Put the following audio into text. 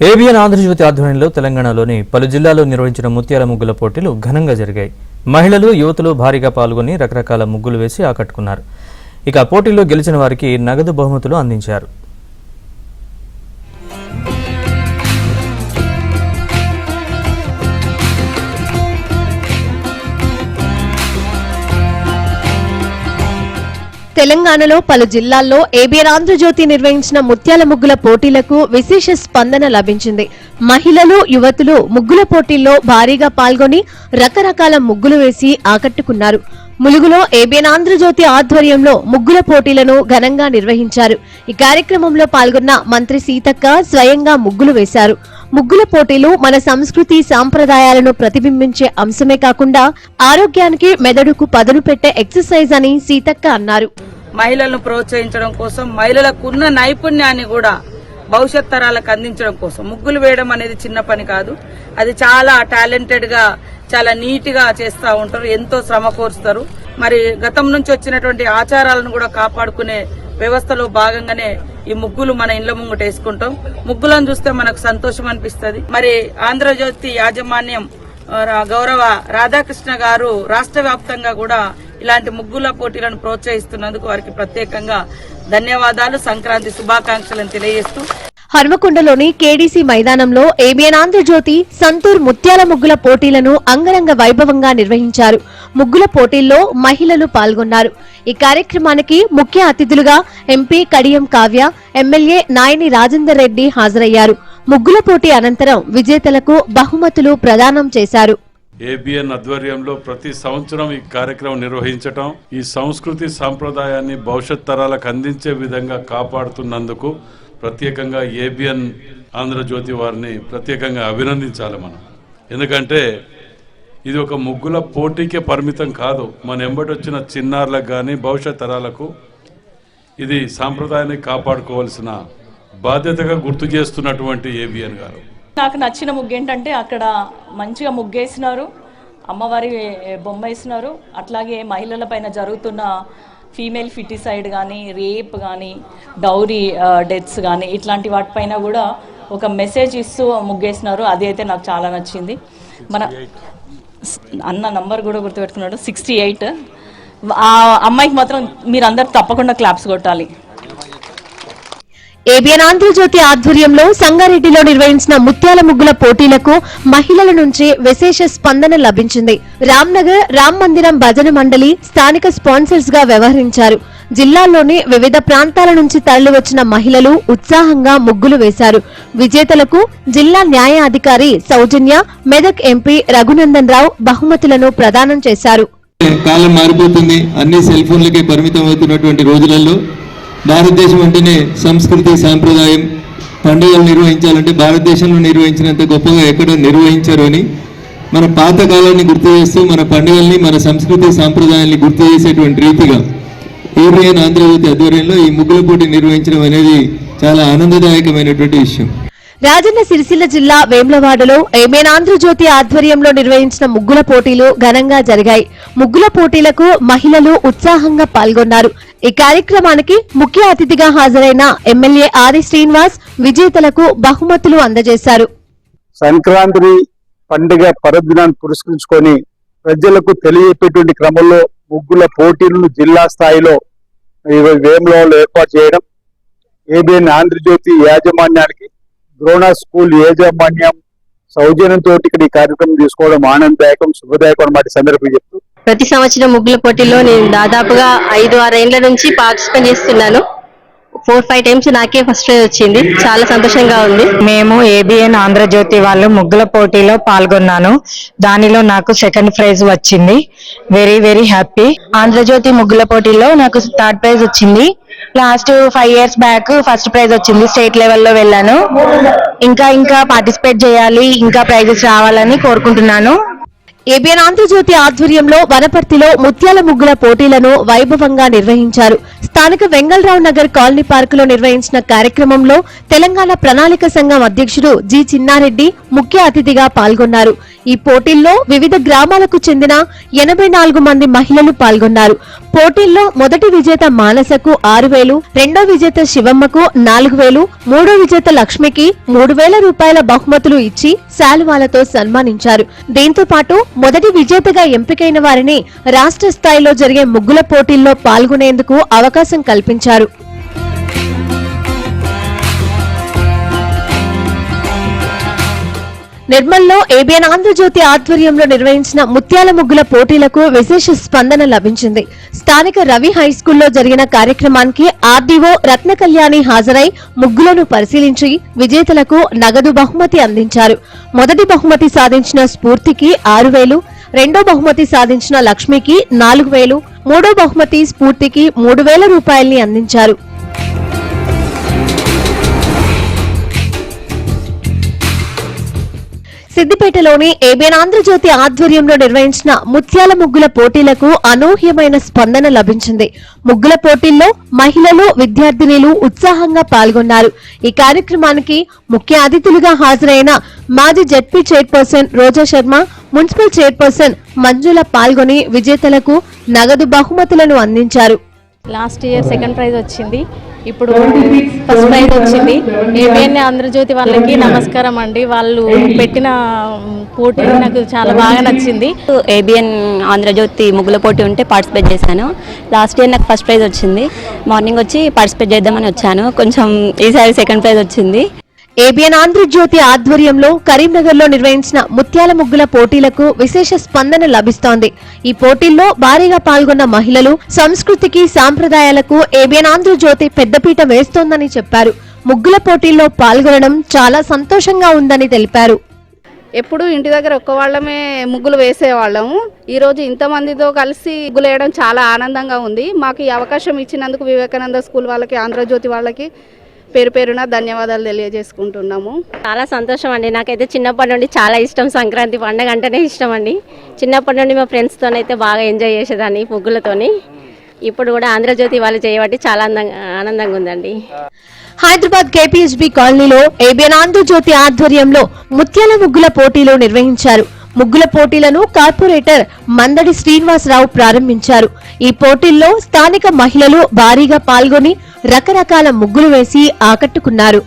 ABN Andhra Jyothi ఆధ్వర్యంలో తెలంగాణలోని పలు జిల్లాల్లో నిర్వహించిన ముత్యాల ముగ్గుల పోటీలు ఘనంగా జరిగాయి. మహిళలు, యువతులు భారీగా పాల్గొని రకరకాల ముగ్గులు వేసి ఆకట్టుకున్నారు. ఇక పోటీల్లో గెలిచిన వారికి నగదు బహుమతులు అందించారు. తెలంగాణలో పలు జిల్లాల్లో ఏబిఎన్ ఆంధ్రజ్యోతి నిర్వహించిన ముత్యాల ముగ్గుల పోటీలకు విశేష స్పందన లభించింది. మహిళలు, యువతులు ముగ్గుల పోటీల్లో భారీగా పాల్గొని రకరకాల ముగ్గులు వేసి ఆకట్టుకున్నారు. ములుగులో ఏబిఎన్ ఆంధ్రజ్యోతి ఆధ్వర్యంలో ముగ్గుల పోటీలను ఘనంగా నిర్వహించారు. ఈ కార్యక్రమంలో పాల్గొన్న మంత్రి సీతక్క స్వయంగా ముగ్గులు వేశారు. ముగ్గుల పోటీలు మన సంస్కృతి సాంప్రదాయాలను ప్రతిబింబించే అంశమే కాకుండా ఆరోగ్యానికి, మెదడుకు పదును పెట్టే ఎక్సర్సైజ్ అని సీతక్క అన్నారు. మహిళలను ప్రోత్సహించడం కోసం, మహిళలకున్న నైపుణ్యాన్ని కూడా భవిష్యత్ తరాలకు అందించడం కోసం ముగ్గులు వేయడం అనేది చిన్న పని కాదు. అది చాలా టాలెంటెడ్ గా, చాలా నీట్ గా చేస్తూ ఉంటారు, ఎంతో శ్రమ కోరుస్తారు. మరి గతం నుంచి వచ్చినటువంటి ఆచారాలను కూడా కాపాడుకునే వ్యవస్థలో భాగంగానే ఈ ముగ్గులు మన ఇండ్ల ముంగట వేసుకుంటాం. ముగ్గులను చూస్తే మనకు సంతోషం అనిపిస్తుంది. మరి ఆంధ్రజ్యోతి యాజమాన్యం గౌరవ రాధాకృష్ణ గారు రాష్ట్ర వ్యాప్తంగా కూడా ఇలాంటి ముగ్గుల పోటీలను ప్రోత్సహిస్తున్నందుకు వారికి ప్రత్యేకంగా ధన్యవాదాలు, సంక్రాంతి శుభాకాంక్షలను తెలియజేస్తూ హన్మకొండలోని కేడీసీ మైదానంలో ఏబిఎన్ ఆంధ్రజ్యోతి సంతూర్ ముత్యాల ముగ్గుల పోటీలను అంగరంగ వైభవంగా నిర్వహించారు. ముగ్గుల పోటీల్లో మహిళలు పాల్గొన్నారు. ఈ కార్యక్రమానికి ముఖ్య అతిథులుగా ఎంపీ కడియం కావ్య, ఎమ్మెల్యే నాయని రాజేందర్ రెడ్డి హాజరయ్యారు. ముగ్గుల పోటీ అనంతరం విజేతలకు బహుమతులు ప్రదానం చేశారు. ఏబిఎన్ ఆధ్వర్యంలో ప్రతి సంవత్సరం ఈ కార్యక్రమం నిర్వహించటం, ఈ సంస్కృతి సాంప్రదాయాన్ని భవిష్యత్ తరాలకు అందించే విధంగా కాపాడుతున్నందుకు ప్రత్యేకంగా ఏబిఎన్ ఆంధ్రజ్యోతి వారిని ప్రత్యేకంగా అభినందించాలి మనం. ఎందుకంటే ఇది ఒక ముగ్గుల పోటీకే పరిమితం కాదు, మన ఎంబటి వచ్చిన చిన్నారులకు కానీ భవిష్యత్ తరాలకు ఇది సాంప్రదాయాన్ని కాపాడుకోవాల్సిన బాధ్యతగా గుర్తు చేస్తున్నటువంటి ఏబిఎన్ గారు. నాకు నచ్చిన ముగ్గు ఏంటంటే అక్కడ మంచిగా ముగ్గేసినారు, అమ్మవారి బొమ్మ వేసినారు. అట్లాగే మహిళల పైన జరుగుతున్న ఫీమేల్ ఫిటిసైడ్ కానీ, రేప్ కానీ, డౌరీ డెత్స్ కానీ ఇట్లాంటి వాటిపైన కూడా ఒక మెసేజ్ ఇస్తూ ముగ్గేసినారు. అది అయితే నాకు చాలా నచ్చింది. మన అన్న నంబర్ కూడా గుర్తుపెట్టుకున్నాడు, 68. ఆ అమ్మాయికి మాత్రం మీరందరూ తప్పకుండా క్లాప్స్ కొట్టాలి. ఏబిఎన్ ఆంధ్రజ్యోతి ఆధ్వర్యంలో సంగారెడ్డిలో నిర్వహించిన ముత్యాల ముగ్గుల పోటీలకు మహిళల నుంచి విశేష స్పందన లభించింది. రామ్నగర్, రామ్ మందిరం భజన మండలి స్థానిక స్పాన్సర్స్ గా వ్యవహరించారు. జిల్లాలోని వివిధ ప్రాంతాల నుంచి తరలివచ్చిన మహిళలు ఉత్సాహంగా ముగ్గులు వేశారు. విజేతలకు జిల్లా న్యాయ అధికారి సౌజన్య, మెదక్ ఎంపీ రఘునందన్ రావు బహుమతులను ప్రదానం చేశారు. కాలం మారిపోతుంది, అన్ని సెల్ ఫోన్లకే పరిమితం అవుతున్నటువంటి రోజులలో భారతదేశం అంటేనే సంస్కృతి సాంప్రదాయం, పండుగలు నిర్వహించాలంటే భారతదేశంలో నిర్వహించినంత గొప్పగా ఎక్కడ నిర్వహించారు అని మన పాత కాలాన్ని గుర్తు చేస్తూ మన పండుగల్ని, మన సంస్కృతి సాంప్రదాయాన్ని గుర్తు చేసేటువంటి రీతిగా ఏబిఎన్ ఆంధ్రజ్యోతి ఆధ్వర్యంలో ఈ ముగ్గుల పోటీ నిర్వహించడం అనేది చాలా ఆనందదాయకమైనటువంటి విషయం. రాజన్న సిరిసిల్ల జిల్లా వేములవాడలో ఏబిఎన్ ఆంధ్రజ్యోతి ఆధ్వర్యంలో నిర్వహించిన ముగ్గుల పోటీలు ఘనంగా జరిగాయి. ముగ్గుల పోటీలకు మహిళలు ఉత్సాహంగా పాల్గొన్నారు. ఈ కార్యక్రమానికి ముఖ్య అతిథిగా హాజరైన ఎమ్మెల్యే ఆది శ్రీనివాస్ విజేతలకు బహుమతులు అందజేశారు. సంక్రాంతి పండుగ పర్వదినాన్ని పురస్కరించుకొని ప్రజలకు తెలియజేపేటువంటి క్రమంలో ముగ్గుల పోటీలను జిల్లా స్థాయిలో వేములవాడలో ఏర్పాటు చేయడం, ఏబిఎన్ ఆంధ్రజ్యోతి యాజమాన్యానికి ద్రోణ స్కూల్ యాజమాన్యం సౌజన్యంతో ఇక్కడ ఈ కార్యక్రమం తీసుకోవడం ఆనందదాయకం, శుభదాయకం అన్నమాట సందర్భంగా చెప్తూ ప్రతి సంవత్సరం ముగ్గుల పోటీలో నేను దాదాపుగా 5-6 ఏళ్ల నుంచి పార్టిసిపేట్ చేస్తున్నాను. 4-5 టైమ్స్ నాకే ఫస్ట్ ప్రైజ్ వచ్చింది. చాలా సంతోషంగా ఉంది. మేము ఏబిఎన్ ఆంధ్రజ్యోతి వాళ్ళు ముగ్గుల పోటీలో పాల్గొన్నాను. దానిలో నాకు సెకండ్ ప్రైజ్ వచ్చింది. Very very happy. ఆంధ్రజ్యోతి ముగ్గుల పోటీలో నాకు 3rd ప్రైజ్ వచ్చింది. Last 5 years back first prize వచ్చింది. స్టేట్ లెవెల్లో వెళ్ళాను. ఇంకా పార్టిసిపేట్ చేయాలి, ఇంకా ప్రైజెస్ రావాలని కోరుకుంటున్నాను. ఏబిఎన్ ఆంధ్రజ్యోతి ఆధ్వర్యంలో వనపర్తిలో ముత్యాల ముగ్గుల పోటీలను వైభవంగా నిర్వహించారు. స్థానిక వెంగళరావు నగర్ కాలనీ పార్కులో నిర్వహించిన కార్యక్రమంలో తెలంగాణ ప్రణాళిక సంఘం అధ్యక్షుడు జి చిన్నారెడ్డి ముఖ్య అతిథిగా పాల్గొన్నారు. ఈ పోటీల్లో వివిధ గ్రామాలకు చెందిన 84 మంది మహిళలు పాల్గొన్నారు. పోటీల్లో మొదటి విజేత మానసకు 6,000, రెండో విజేత శివమ్మకు 4,000, మూడో విజేత లక్ష్మికి 3,000 రూపాయల బహుమతులు ఇచ్చి శాలువాలతో సన్మానించారు. దీంతో పాటు మొదటి విజేతగా ఎంపికైన వారిని రాష్ట్ర స్థాయిలో జరిగే ముగ్గుల పోటీల్లో పాల్గొనేందుకు అవకాశం కల్పించారు. నిర్మల్లో ఏబిఎన్ ఆంధ్రజ్యోతి ఆధ్వర్యంలో నిర్వహించిన ముత్యాల ముగ్గుల పోటీలకు విశేష స్పందన లభించింది. స్థానిక రవి హైస్కూల్లో జరిగిన కార్యక్రమానికి ఆర్డీఓ రత్న కళ్యాణి హాజరై ముగ్గులను పరిశీలించి విజేతలకు నగదు బహుమతి అందించారు. మొదటి బహుమతి సాధించిన స్ఫూర్తికి 6,000, రెండో బహుమతి సాధించిన లక్ష్మికి 4,000, మూడో బహుమతి స్ఫూర్తికి 3,000 రూపాయల్ని అందించారు. సిద్దిపేటలోని ఏబిఎన్ ఆంధ్రజ్యోతి ఆధ్వర్యంలో నిర్వహించిన ముత్యాల ముగ్గుల పోటీలకు అనూహ్యమైన స్పందన లభించింది. ముగ్గుల పోటీల్లో మహిళలు, విద్యార్థినులు ఉత్సాహంగా పాల్గొన్నారు. ఈ కార్యక్రమానికి ముఖ్య అతిథులుగా హాజరైన మాజీ జెడ్పీ చైర్పర్సన్ రోజా శర్మ, మున్సిపల్ చైర్పర్సన్ మంజుల పాల్గొని విజేతలకు నగదు బహుమతులను అందించారు. లాస్ట్ ఇయర్ సెకండ్ ప్రైజ్ వచ్చింది, ఇప్పుడు ఫస్ట్ ప్రైజ్ వచ్చింది. ఏబిఎన్ ఆంధ్రజ్యోతి వాళ్ళకి నమస్కారం అండి. వాళ్ళు పెట్టిన పోటీ నాకు చాలా బాగా నచ్చింది. ఏబిఎన్ ఆంధ్రజ్యోతి ముగ్గుల పోటీ ఉంటే పార్టిసిపేట్ చేశాను. లాస్ట్ ఇయర్ నాకు ఫస్ట్ ప్రైజ్ వచ్చింది. మార్నింగ్ వచ్చి పార్టిసిపేట్ చేద్దామని వచ్చాను. కొంచెం ఈసారి సెకండ్ ప్రైజ్ వచ్చింది. ఏబిఎన్ ఆంధ్రజ్యోతి ఆధ్వర్యంలో కరీంనగర్లో నిర్వహించిన ముత్యాల ముగ్గుల పోటీలకు విశేష స్పందన లభిస్తోంది. ఈ పోటీల్లో భారీగా పాల్గొన్న మహిళలు సంస్కృతికి, సాంప్రదాయాలకు ఏబిఎన్ ఆంధ్రజ్యోతి పెద్దపీట వేస్తోందని చెప్పారు. ముగ్గుల పోటీల్లో పాల్గొనడం చాలా సంతోషంగా ఉందని తెలిపారు. ఎప్పుడు ఇంటి దగ్గర ఒక్క వాళ్ళమే ముగ్గులు వేసేవాళ్ళము. ఈరోజు ఇంతమందితో కలిసి ముగ్గులు వేయడం చాలా ఆనందంగా ఉంది. మాకు ఈ అవకాశం ఇచ్చినందుకు వివేకానంద స్కూల్ వాళ్ళకి, ఆంధ్రజ్యోతి వాళ్ళకి పేరు పేరున ధన్యవాదాలు తెలియజేసుకుంటున్నాము. చాలా సంతోషం అండి. నాకైతే చిన్నప్పటి నుండి చాలా ఇష్టం. సంక్రాంతి పండుగ అంటేనే ఇష్టం అండి. చిన్నప్పటి నుండి మా ఫ్రెండ్స్తోనైతే బాగా ఎంజాయ్ చేసేదాన్ని ముగ్గులతోని. ఇప్పుడు కూడా ఆంధ్రజ్యోతి వాళ్ళు చేయబట్టి చాలా ఆనందంగా ఉందండి. హైదరాబాద్ కేపీహెచ్బీ కాలనీలో ఏబిఎన్ ఆంధ్రజ్యోతి ఆధ్వర్యంలో ముత్యాల ముగ్గుల పోటీలు నిర్వహించారు. ముగ్గుల పోటీలను కార్పొరేటర్ మందడి శ్రీనివాసరావు ప్రారంభించారు. ఈ పోటీల్లో స్థానిక మహిళలు భారీగా పాల్గొని రకరకాల ముగ్గులు వేసి ఆకట్టుకున్నారు.